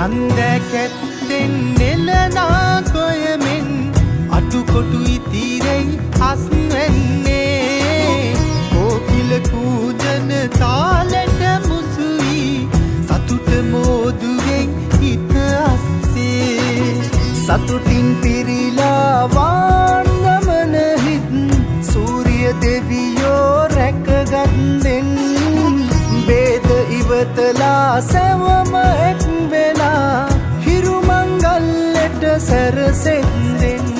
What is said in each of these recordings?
රන්දැකැත්තෙන් නෙලනා කොයමෙන් අටුකොටු ඉතිරෙයි අස්වැන්නේ කෝකිල කූජන තාලෙට මුසුවී සතුට මෝදුවෙන් හිත අස්සේ සතුටින් පිරිලා වාන්නමන හිත් සූරිය දෙවියෝ රැකගත්දෙන් බේද ඉවතලා සැවම එක් වෙලා හිරුමංගල්ලට සැරසෙන්දෙන්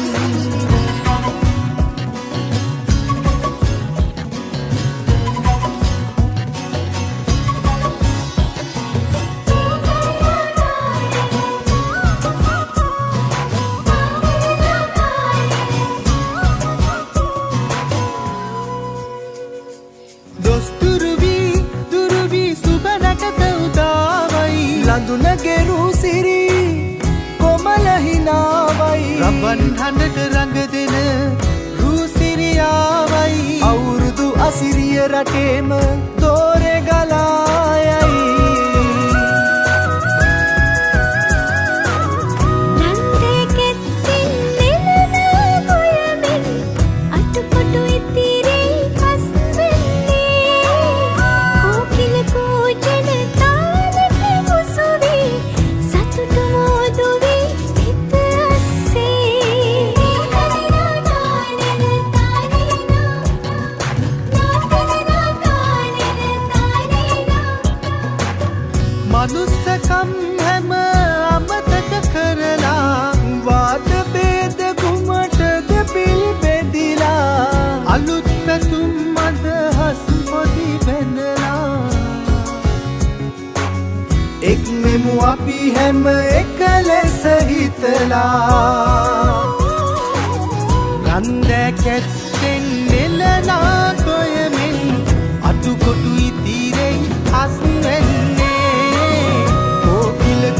ලඳුනගෙරු සිරි කොමල හිනාවයි රබන් හඬට රඟ දෙන රූසිරියාවයි අවුරුදු අසිරිය රටේම දෝරෙ ගලායයි මනුස්සකම් හැම අමතක කරලා වාද බේද කුමටද පිල් බෙදිලා අලුත් පැතුම් අදහස් පොඩි බැඳලා එක් මෙමු අපි හැම එක ලෙස හිතලා රන්දැකැත්තෙන් නෙලනා කොයමෙන් අටුකොටු ඉතිරෙයි අස්වැන්නේ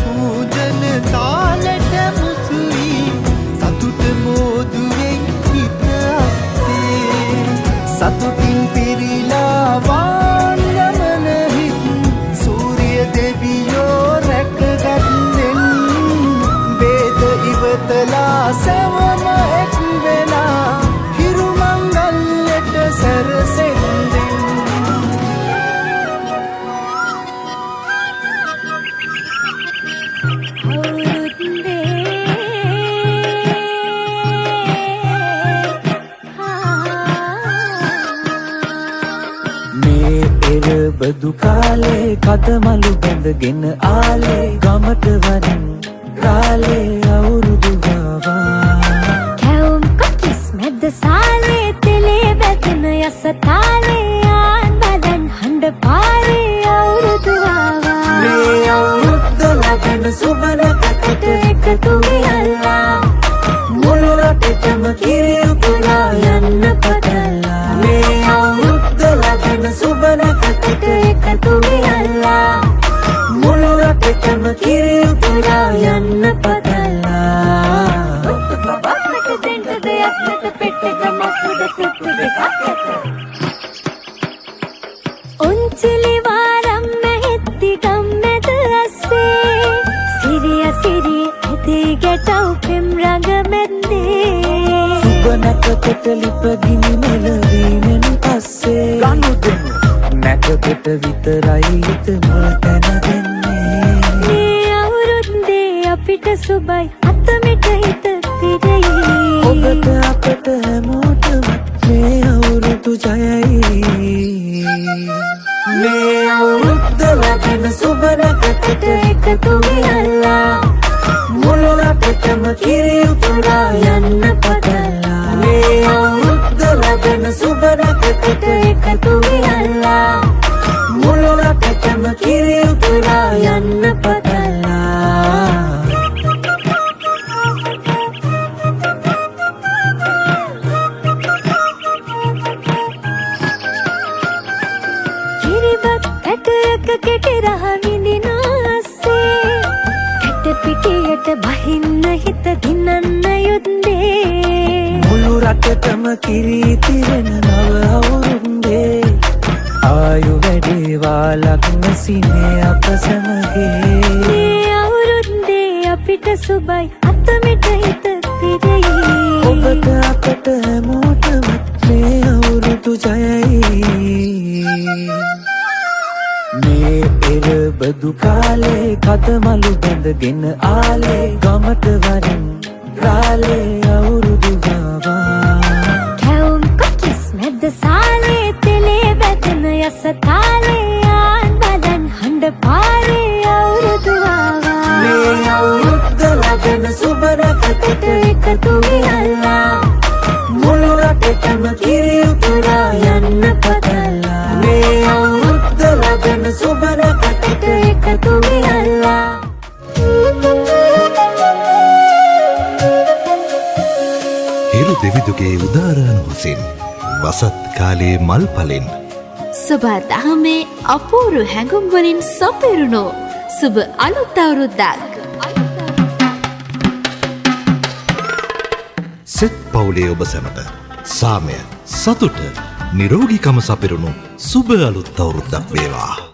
කූජන තාලෙට මුසුවී සතුට මෝදුවෙන් හිත අස්සේ සතුටින් පිරිලා වාන්නමන හිත් සූරිය දෙවියෝ රැකගත්දෙන් බේද ඉවතලා සැවම එක් වෙලා හිරුමංගල්ලට සැරසෙන්දෙන් බදු කාලේ කදමලු බැඳගෙන ආලේ ගමට වරින් රාලේ අවුරුදු ගාවා කැවුම් කොකිස් මැද්ද සාලේ තෙලේ බැදෙන යස තාලේ ආන් බදන් හඬ පාරේ අවුරුදු ආවා මේ අවුරුද්ද ලබන සුබලකට එකතු වෙලා මුළු රටටම කිරි උපුරා යන්න පටලා මේ අවුරුද්ද ලබන සුබලකට එකතු වෙලා මුළු රටටම කිරි උපුරා යන්න පටලා බබ්බට දෙන්න දෙයක් නැත පෙට්ටක මකුඩ තුට්ටු දෙකක් ඇත උන්චිලි වාරම් මෙහෙත්ති ගම්මැද අස්සේ සිරිය සිරිය ඇදී ගැටව් පෙම් රඟ මැද්දේ සුබ නැකතට ලිපගිනි මෙලවීමෙන් පස්සේ ගනු දෙනු නැකතට විතරයි හිත මුල් තැන දෙන්නේ මේ අවුරුද්දේ අපිට සුබයි අතමිට හිත පිරෙයි ඔබට අපට හැමෝටම මේ අවුරුදු ජයයි මේ අවුරුද්ද ලබන සුබ නැකතට එකතු වෙලා මුළු රටටම කිරි උපුරා යන්න පටලා මේ අවුරුද්ද ලබන සුබ නැකතට එකතු වෙලා මුළු රටටම කිරි උපුරා යන්න පටලා කිරිබත් ඇටයක කෙටි රහ විඳිනාසේ කැට පිටියට බහින්න හිත දිනන්න යුද්දේ මුළු රටටම කිරි තිරෙන නව අවුරුද්දේ ආයු වැඩේවා ලග්න සිනේ අප සමගේ මේ අවුරුද්ද කාලේ කතමලු බැඳගෙන ආලේ ගමට වරින් රාලේ අවුරුදු ගාවා කැවුම් කොකිස් මැද්ද සාලේ තෙලේ වැටෙන යස තාලේ ආන් බදන් හඬ පාරේ අවුරුදු ආවා මේ අවුරුද්ද ලබන සුබ රැකකට එකතු වෙලා මුළු රටටම කිරි උතුරා යන්න පතලා මේ අවුරුද්ද ලබන සුබ රැකකට එකතු වෙලා හිරු දෙවිදුගේ උදාරානුවසින් වසත් කාලයේ මල් පලෙන් සුබ දහමේ අපූරු හැඟුම් වලින් සපිරුණු සුබ අලුත් අවුරුද්දක් සෙත් පවුලේ ඔබ සැමට සාමය සතුට නිරෝගීකම සපිරුණු සුබ අලුත් අවුරුද්දක් වේවා.